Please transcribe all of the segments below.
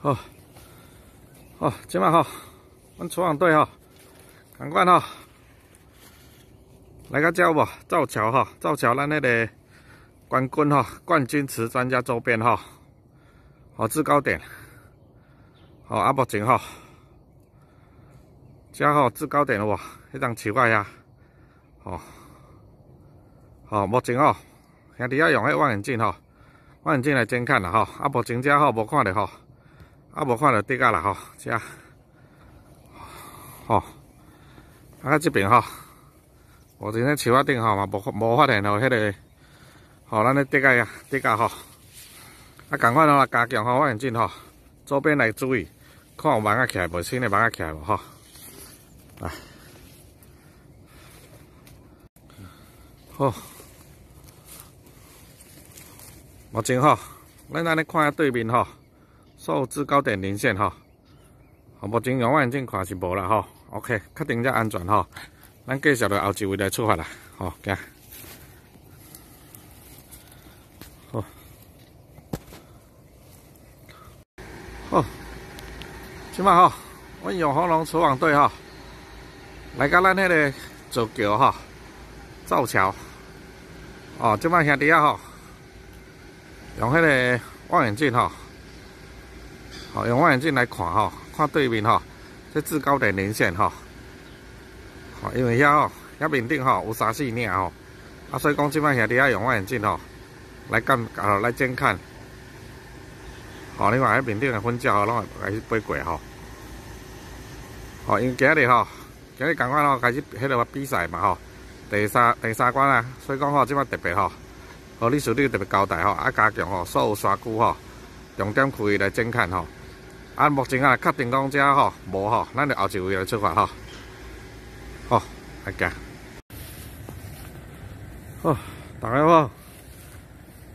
好，好，即摆吼，阮出航队吼，赶快吼，来个这有无？造桥吼，造桥咱迄个冠军吼，冠军池专家周边吼，好制高点，好啊，目前吼，遮吼制高点有无？迄张树仔遐，吼，好，目前吼，兄弟仔用迄望远镜吼，望远镜来监看啦吼，啊，目前遮吼无看到吼。 啊，无看到底啊啦吼，遮，吼，啊，这边吼，目前咧树仔顶吼嘛无发现吼迄个，吼，咱咧底啊底啊吼，啊，赶快吼加强吼望远镜吼，周边来注意，看有蚊仔起来无，新的蚊仔起来无吼，来，好，目前吼，咱安尼看下对面吼。 受制高点零线吼，目前用望远镜看是无啦吼 ，OK， 确定才安全吼。咱继续着后一位来出发啦，吼，行。好，好，即摆吼，阮永丰龙出航队吼，来到咱迄个造桥吼，造桥。哦，即摆兄弟仔吼，用迄个望远镜吼。 好，用望远镜来看吼，看对面吼，这制高点零线吼。好，因为遐吼，遐面顶吼有3、4领吼，啊，所以讲即摆兄弟仔用望远镜吼来来监看。好，你看遐面顶的粉鸟吼，拢会开始飞过吼。好，因为今日吼，今日赶快吼开始迄个比赛嘛吼，第三关啊，所以讲吼即摆特别吼，和李署长特别交代吼，啊加强吼所有山区吼，重点区域来监看吼。 啊，目前啊，确定讲遮吼无吼，咱就后一位来出发吼。好，来行。好，大家好，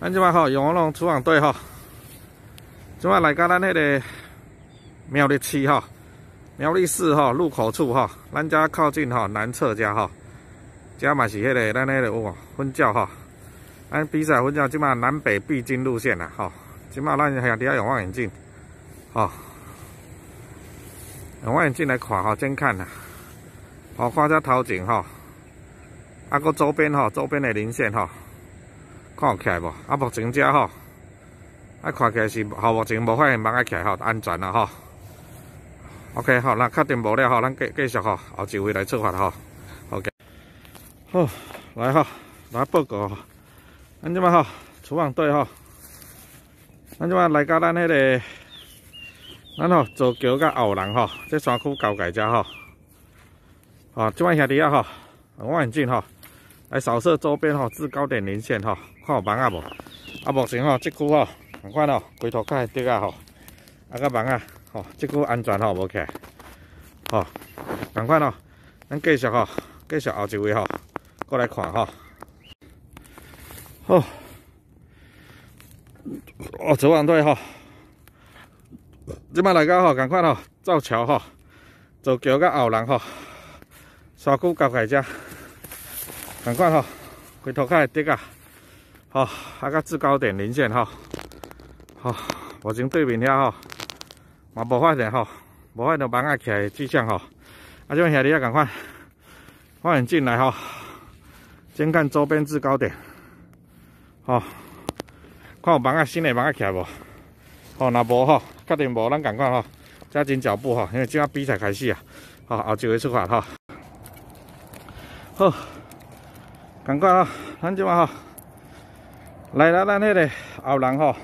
咱即摆吼永丰龙出航队吼，即摆来到咱迄个苗栗市吼，苗栗市吼入口处吼，咱遮靠近吼南侧遮吼，遮嘛是迄个咱迄个有无分教吼，咱比赛分教即摆南北必经路线啦吼，即摆咱兄弟仔用望远镜，吼。 用望远镜来看吼，监看啦，好看遮头前吼，啊个周边吼，周边的零线吼，看有起来无？啊，目前遮吼，啊看起来是吼目前无发现蚊仔起来吼，安全啦吼。OK， 好，那确定无了吼，咱继续吼，后一位来出发吼。OK， 好，来吼，来报告吼，咱即摆吼，出航队吼，咱即摆来到咱迄个。 咱吼造桥甲后廊吼，这山区交界遮吼，哦，即摆兄弟仔吼，用望远镜吼来扫射周边吼制高点零线吼，看有蚊仔无？啊，目前吼即区吼，赶快吼龟头盖底啊吼，啊个蚊仔吼，即区安全吼无起来，吼，赶快吼，咱继续吼，继续后一位吼，过来看吼，好，哦，出航队吼。 即摆来到吼，赶快吼造桥吼，造桥甲后廊吼，山区交界遮，赶快吼，回头开底啊，吼，啊甲制高点零线吼，吼，目前对面遐吼，嘛无发现吼，无发现蚊仔起来的迹象吼，啊，即摆兄弟仔赶快望远镜来吼，监看周边制高点，吼，看有蚊仔新的蚊仔起来无？吼，若无吼。 确定无，咱赶快吼加紧脚步吼，因为即下比赛开始啊，好，后一位出发吼。好，赶快吼，咱即马吼来到咱迄个后廊吼，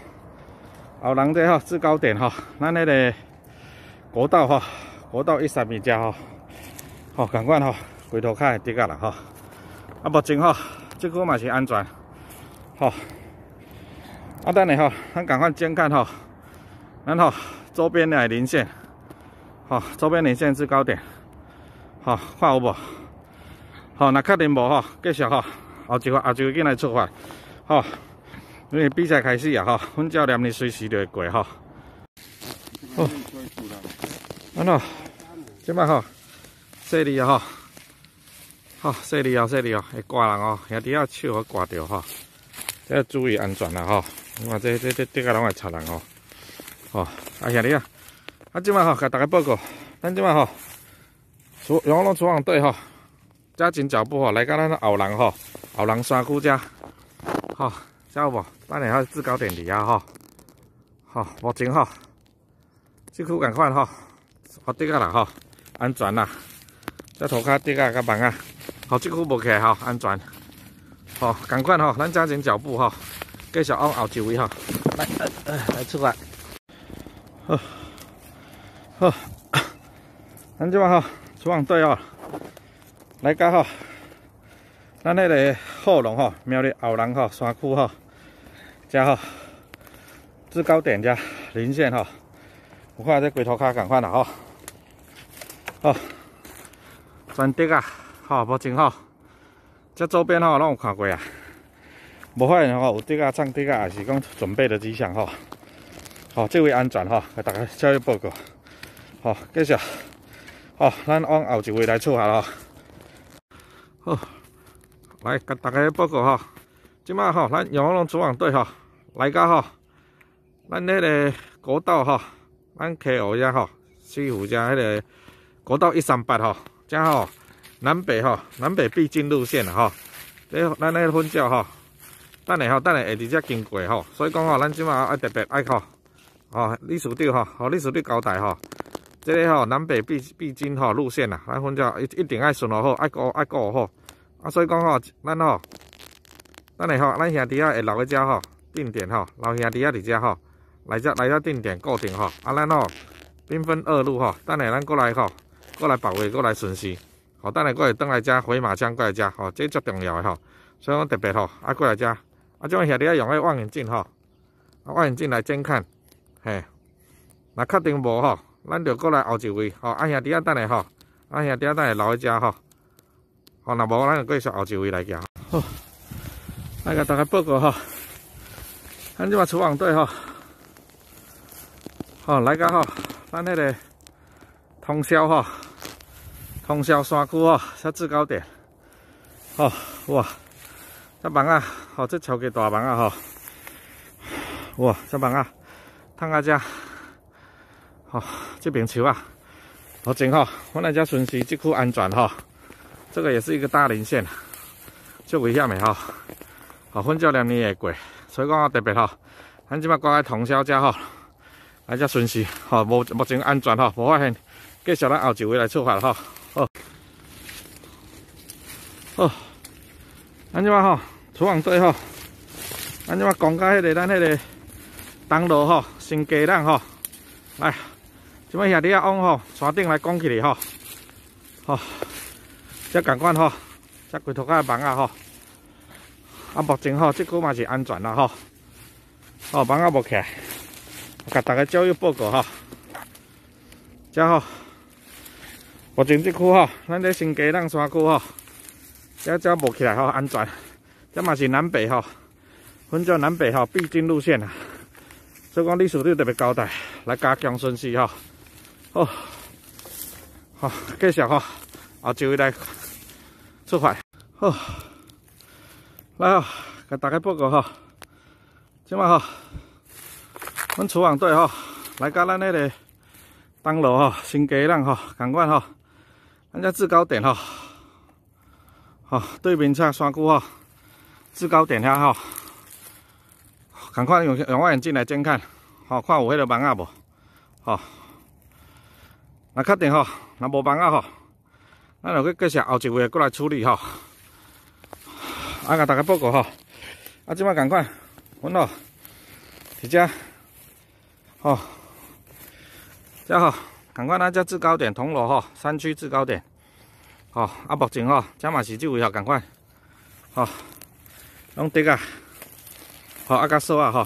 后廊这吼制高点吼，咱迄个国道吼，国道130米遮吼，好，赶快吼回头看底下啦吼，啊，目前吼这区嘛是安全，吼，啊，等下吼，咱赶快监看吼。 然后周边的零线，好，周边零线制高点，好，看有无？好，那确定无吼，继续吼，后一个进来出发，好，因为比赛开始啊吼，阮教练你随时就会过吼。好，然后即摆吼，细里啊吼，好，细里哦，会挂人哦，兄弟仔手会挂着吼，这要注意安全啦吼，因为这底下拢会插人哦。 哦，啊兄弟啊，啊，即摆吼，甲大家报告，咱即摆吼，永隆厨房队吼，加紧脚步吼，来到咱后廊吼，后廊山区遮，吼，遮有无？等下还制高点伫遐吼，吼，目前吼，即区共款吼，发滴啊啦吼，安全啦，遮涂骹滴啊甲网啊，吼，即区无起来吼，安全，吼，共款吼，咱加紧脚步吼，继续往后一位吼，来出发，好。好，咱即摆吼，厨房队吼，来到吼，咱迄个后龙吼，苗栗后龙吼，山区吼，遮吼，制高点遮零线吼，有看这龟头骹共款啦吼，好，全竹啊，吼，目前吼，这周边吼拢有看过啊，无发现吼有竹啊、长竹啊，还是讲准备的迹象吼，好，这位安全吼，给大家交易报告。好，继续，好，咱往后一位来出发咯。好，来甲大家报告吼，即摆吼，咱永隆厨房队吼，来到吼，咱迄个国道吼，咱溪湖遮吼，西湖遮迄个国道138吼，遮吼南北必经路线啦吼。这咱迄个分教吼，等下会直接经过吼，所以讲吼，咱即摆爱特别爱吼，吼，李署长吼，互李署长交代吼。这个吼南北必经吼路线啦，咱分叫一定爱顺路好，爱顾好。啊，所以讲吼，咱吼，等下吼，咱兄弟会留喺遮吼，定点吼，老兄弟伫遮吼，来遮定点固定吼。啊，咱吼兵分二路吼，等下咱过来吼，过来保卫，过来巡视。吼，等下过来转来遮回马枪过来遮吼，这足重要的吼。所以讲特别吼，啊过来遮，啊种兄弟用迄望远镜吼，啊望远镜来监看，嘿，若确定无吼。咱就过来后一位，吼，啊兄弟等下吼，啊兄弟等下留喺遮吼，吼，若无咱就继续后一位来行。好，来甲大家报告吼，咱即摆厨房队吼，吼来到吼，咱迄个通霄吼，通霄山区吼，遮制高点，吼，哇，这网啊，吼，这超级大网啊吼，哇，这网啊，躺啊遮。吼，这边树啊，目前吼，我来遮巡视这区安全吼，这个也是一个大林线，足危险的吼，吼，分教练你会过，所以讲特别吼，咱即摆挂在通霄遮吼，来遮巡视吼，目前安全吼，无发现，继续咱后一位来出发吼，好，好，咱即摆吼，厨房队吼，咱即摆讲到迄个咱迄个东路吼，新街浪吼，来。即摆兄弟啊往吼山顶来讲起嚟吼，吼，遮共款吼，遮规涂骹网啊吼，啊目前吼即区嘛是安全啦吼，吼网啊无起来，甲大家教育报告吼，遮吼，目前即区吼，咱咧新街浪山区吼，遮无起来吼安全，遮嘛是南北吼，分叫南北吼必经路线啊，所以讲李署长特别交代来加强巡视吼。好，好，继续吼，后一位来出发。好，来吼，甲大家报告吼，即摆吼，阮厨房队吼，来到咱迄个东路吼，新街浪吼，共款吼，咱遮制高点吼，吼对面遮山区吼，制高点遐吼，共款用望远镜来监看，吼看有迄个网啊无，吼。若确定吼，若无网啊吼，咱就去继续后一位过来处理吼。啊，甲大家报告吼，啊，即摆共款，阮吼伫遮，吼，遮吼共款咱遮制高点铜锣吼，山区制高点，吼，啊，目前吼，遮嘛是即位吼共款，吼，拢竹啊，吼，啊，甲锁啊吼，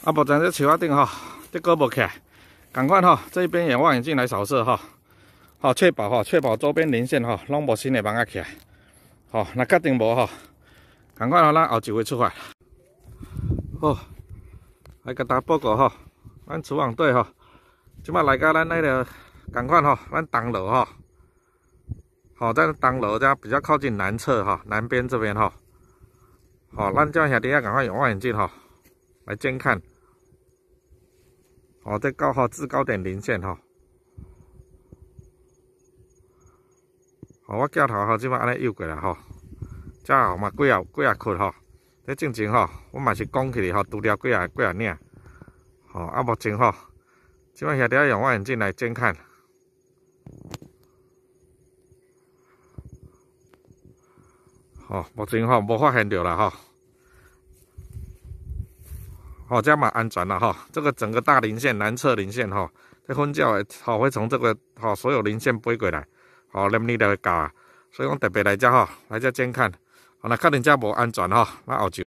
啊，目前这树仔顶吼，竹果无起来。赶快哈，这边也望远镜来扫射哈，好确保周边连线哈，拢无新的网啊起来。好，那确定无哈，赶快哈，咱后一位出发。好，来甲大家报告哈，咱厨房队哈，即摆来到咱那个赶快哈，咱东楼哈，好，在东楼这比较靠近南侧哈，南边这边哈，好，咱叫兄弟啊，赶快用望远镜哈来监看。哦，这高吼制高点零线吼。哦，我镜头吼即摆安尼右过来吼，遮吼嘛几啊窟吼。这进前吼，我嘛是讲起哩吼，除了几啊领。吼，啊目前吼，即摆遐条用望远镜来监看。吼，目前吼无发现到啦吼。哦，这样嘛安全了哈。这个整个大零线南侧零线哈，这分教会从这个所有零线飞过来，连你都会搞啊。所以讲特别来遮来遮监看，那确定遮无安全哈，那后就。